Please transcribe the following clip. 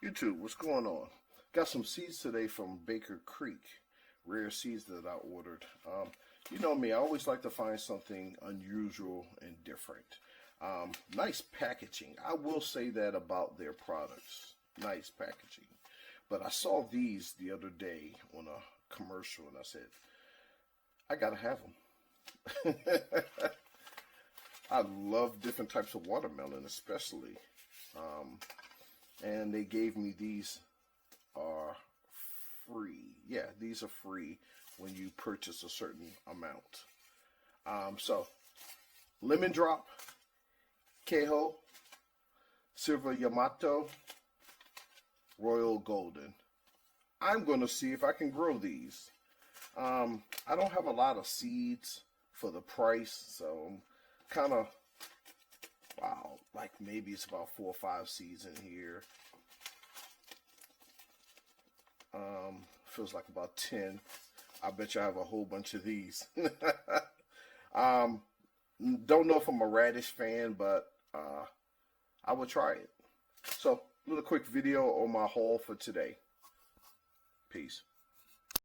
YouTube, what's going on? Got some seeds today from Baker Creek, rare seeds that I ordered. You know me, I always like to find something unusual and different. Nice packaging. I will say that about their products. Nice packaging. But I saw these the other day on a commercial and I said, I gotta have them. I love different types of watermelon, especially. And they gave me these are free. Yeah, these are free when you purchase a certain amount. So, lemon drop, Keho, silver Yamato, royal golden. I'm going to see if I can grow these. I don't have a lot of seeds for the price, so I'm kind of, wow, like maybe it's about 4 or 5 seeds in here. Feels like about 10. I bet you I have a whole bunch of these. Don't know if I'm a radish fan, but I would try it. So, a little quick video on my haul for today. Peace.